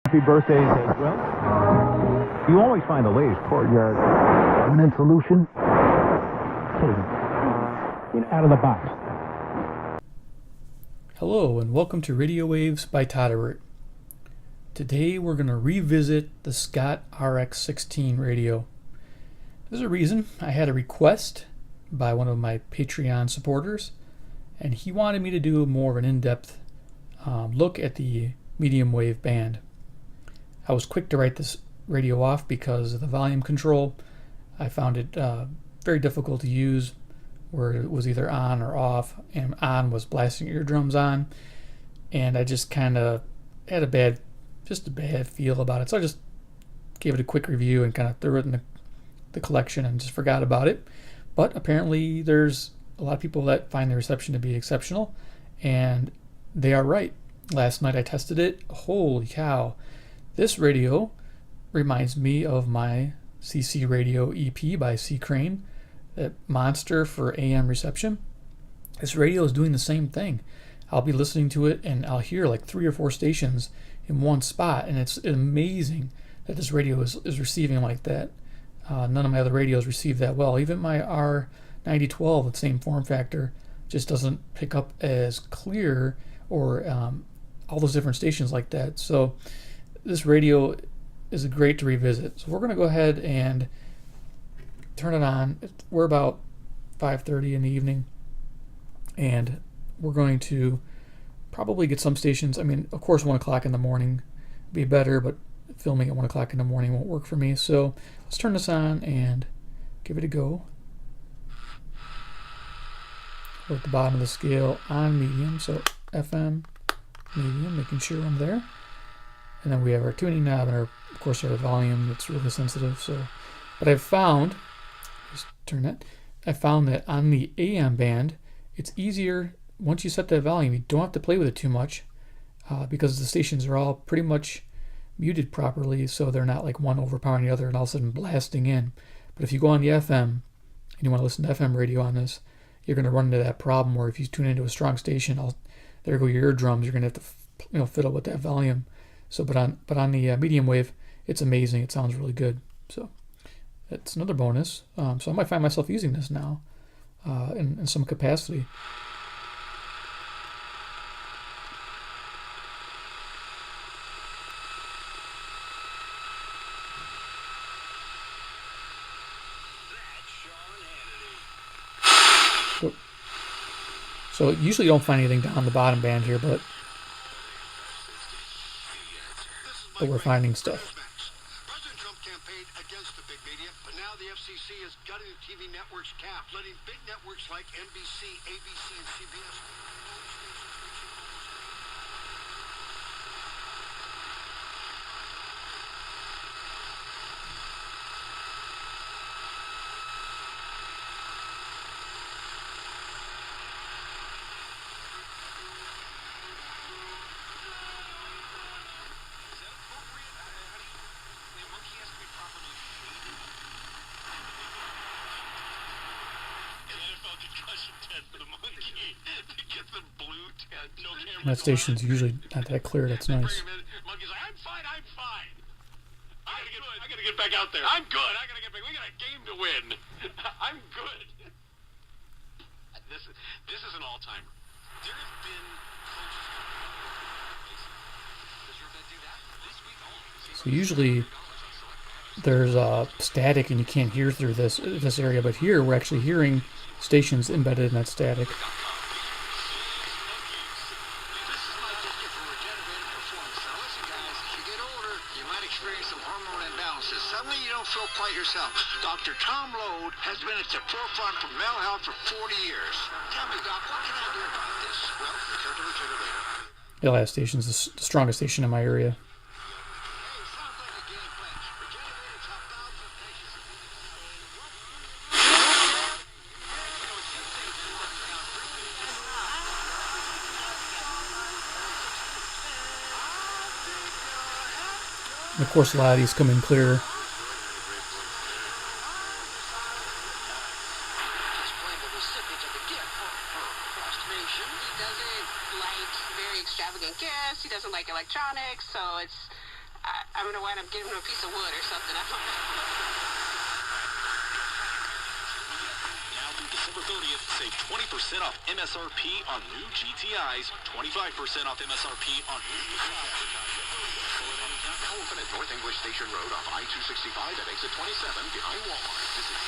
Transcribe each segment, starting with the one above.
Happy birthdays as well. You always find the latest courtyard permanent solution. Out of the box. Hello and welcome to Radio Waves by Todderbert. Today we're going to revisit the Scott RX16 radio. There's a reason. I had a request by one of my Patreon supporters, and he wanted me to do more of an in-depth look at the medium wave band. I was quick to write this radio off because of the volume control. I found it very difficult to use, where it was either on or off, and on was blasting eardrums on, and I just kind of had a bad feel about it. So I just gave it a quick review and kind of threw it in the collection and just forgot about it. But apparently there's a lot of people that find the reception to be exceptional, and they are right. Last night I tested it. Holy cow. This radio reminds me of my CCRadio-EP by C-Crane, that monster for AM reception. This radio is doing the same thing. I'll be listening to it and I'll hear like 3 or 4 stations in one spot, and it's amazing that this radio is receiving like that. None of my other radios receive that well. Even my R9012, the same form factor, just doesn't pick up as clear, or all those different stations like that. So this radio is great to revisit. So we're going to go ahead and turn it on. We're about 5:30 in the evening, and we're going to probably get some stations. I mean, of course 1 o'clock in the morning would be better, but filming at 1 o'clock in the morning won't work for me. So let's turn this on and give it a go. We're at the bottom of the scale on medium, so FM medium, making sure I'm there. And then we have our tuning knob and of course our volume that's really sensitive. So, but I've found, just turn that. I found that on the AM band, it's easier once you set that volume. You don't have to play with it too much because the stations are all pretty much muted properly, so they're not like one overpowering the other and all of a sudden blasting in. But if you go on the FM and you want to listen to FM radio on this, you're going to run into that problem where if you tune into a strong station, there go your eardrums. You're going to have to fiddle with that volume. So, but on the medium wave, it's amazing. It sounds really good. So that's another bonus. So I might find myself using this now in some capacity. So usually you don't find anything down the bottom band here, but we're finding stuff. President Trump campaigned against the big media, but now the FCC is gutting the TV network's cap, letting big networks like NBC, ABC, and CBS. That station's usually not that clear. That's nice. Monkey's like, I'm fine. I gotta get back out there. I'm good. I gotta get back. We got a game to win. I'm good. This is an all-timer. There have been coaches. So usually there's static and you can't hear through this area, but here we're actually hearing stations embedded in that static. Yourself. Dr. Tom Lode has been at the forefront for mental health for 40 years. Tell me, Doc, what can I do about this? Well, return to the generator. The last station's the strongest station in my area. Hey, sounds like a game plan. Regenerator's helped thousands of patients. And of course, a lot of these come in clearer. He doesn't like electronics, so it's I'm going to wind up giving him a piece of wood or something. I don't know. Now through December 30th, save 20% off MSRP on new GTIs, 25% off MSRP on new now open at North English Station Road off I-265 at exit 27 behind Walmart. Visit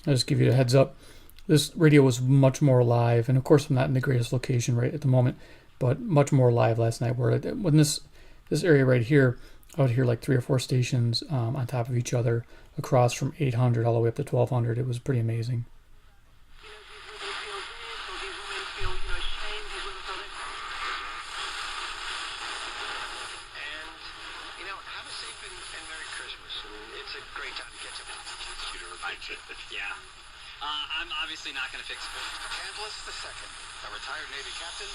I'll just give you a heads up. This radio was much more live, and of course I'm not in the greatest location right at the moment, but much more live last night. Where when this area right here, I would hear like 3 or 4 stations on top of each other across from 800 all the way up to 1200. It was pretty amazing. Yeah. I'm obviously not going to fix it. Candless II, a retired Navy captain,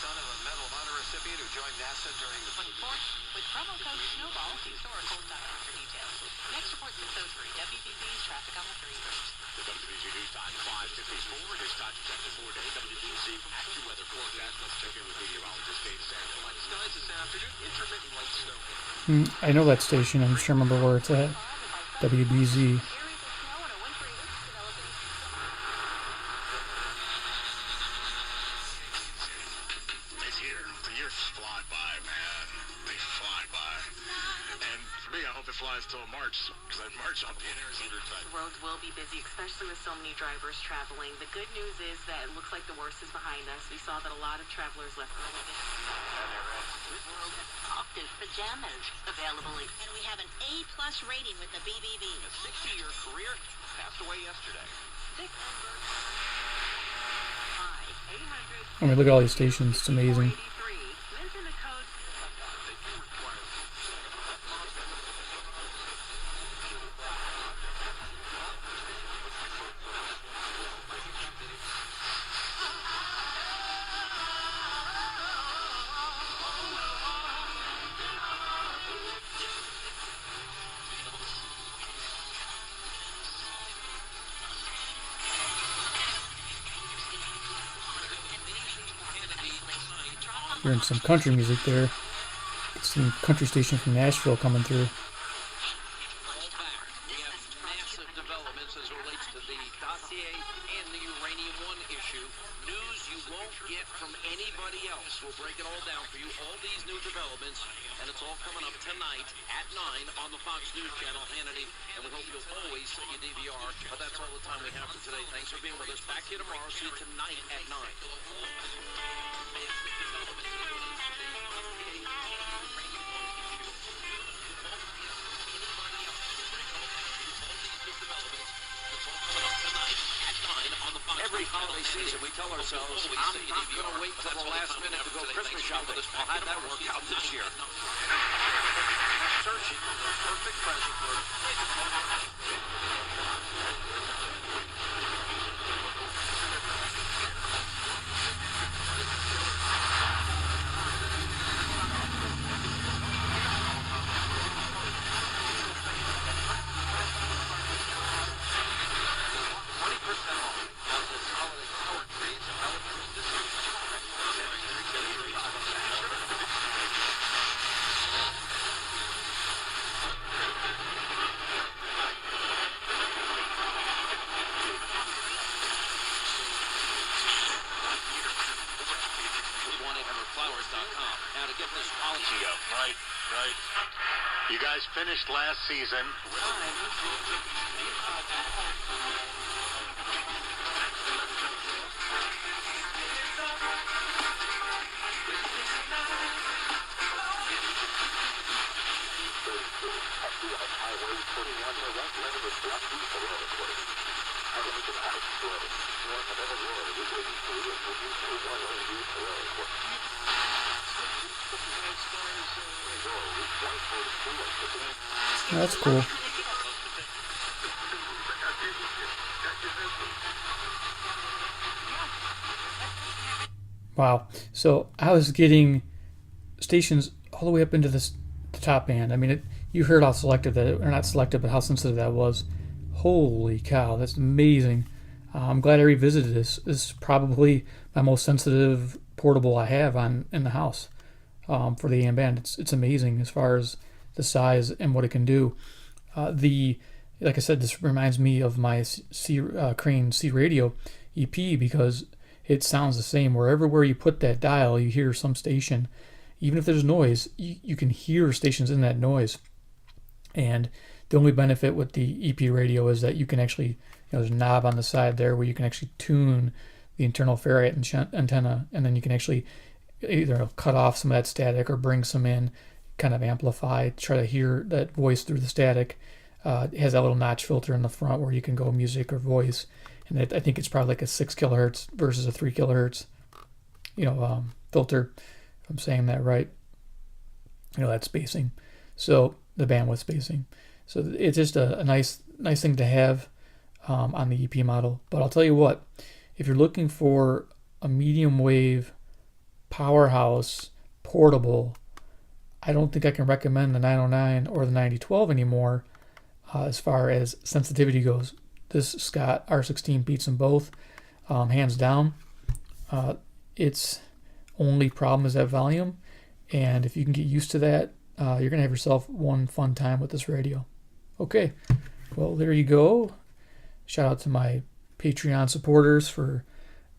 son of a Medal of Honor recipient who joined NASA during the... 24th, with promo code SNOWBALL, see historical.com for details. Next report's at 6:03, WBB's traffic on the 3 routes. The WBZ News Time 5:54. This time check the 4-day WBZ AccuWeather forecast. Let's check in with meteorologist Dave Sander. Light skies this afternoon, intermittent light snow. I know that station. I'm just trying to remember where it's at. WBZ. Till March, because I march on the Arizona type. The roads will be busy, especially with so many drivers traveling. The good news is that it looks like the worst is behind us. We saw that a lot of travelers left early. Octave pajamas available, and we have an A+ rating with the BBB. A 60-year career passed away yesterday. 600. 800. I mean, look at all these stations. It's amazing. 483. Mention the code. Hearing some country music there. Some country station from Nashville coming through. We have massive developments as it relates to the dossier and the Uranium One issue. News you won't get from anybody else. We'll break it all down for you. All these new developments, and it's all coming up tonight at 9 on the Fox News Channel, Hannity. And we hope you'll always set your DVR. But that's all the time we have for today. Thanks for being with us. Back here tomorrow. See you tonight at 9. Every holiday season, we tell ourselves, I'm not going to wait till the last minute to go Christmas shopping. I'll have that work out this year. Searching for the perfect present for... Now to get this policy up. Right. You guys finished last season. That's cool. Wow. So I was getting stations all the way up into the top band. I mean, you heard how selective that, or not selective, but how sensitive that was. Holy cow, that's amazing. I'm glad I revisited this. This is probably my most sensitive portable I have in the house for the AM band. It's amazing as far as the size and what it can do. Like I said, this reminds me of my Crane CCRadio-EP because it sounds the same. Where you put that dial, you hear some station. Even if there's noise, you can hear stations in that noise. And the only benefit with the EP radio is that you can actually, there's a knob on the side there where you can actually tune the internal ferrite antenna, and then you can actually either cut off some of that static or bring some in, kind of amplify, try to hear that voice through the static. It has that little notch filter in the front where you can go music or voice, and I think it's probably like a 6 kilohertz versus a 3 kilohertz, filter. If I'm saying that right, that spacing. So the bandwidth spacing. So it's just a nice thing to have on the EP model. But I'll tell you what, if you're looking for a medium wave powerhouse portable, I don't think I can recommend the 909 or the 9012 anymore as far as sensitivity goes. This Scott R16 beats them both, hands down. Its only problem is that volume, and if you can get used to that, you're going to have yourself one fun time with this radio. Okay, well, there you go. Shout out to my Patreon supporters for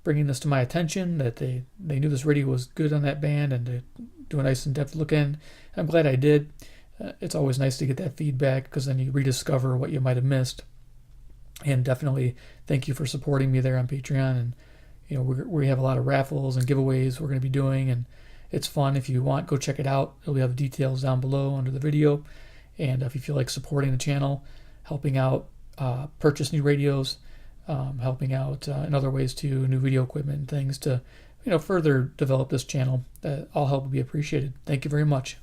bringing this to my attention, that they knew this radio was good on that band and to do a nice in-depth look in. I'm glad I did. It's always nice to get that feedback because then you rediscover what you might have missed. And definitely thank you for supporting me there on Patreon. And we have a lot of raffles and giveaways we're going to be doing, and it's fun. If you want, go check it out. We'll have details down below under the video. And if you feel like supporting the channel, helping out purchase new radios, helping out in other ways too, new video equipment and things to further develop this channel, all help would be appreciated. Thank you very much.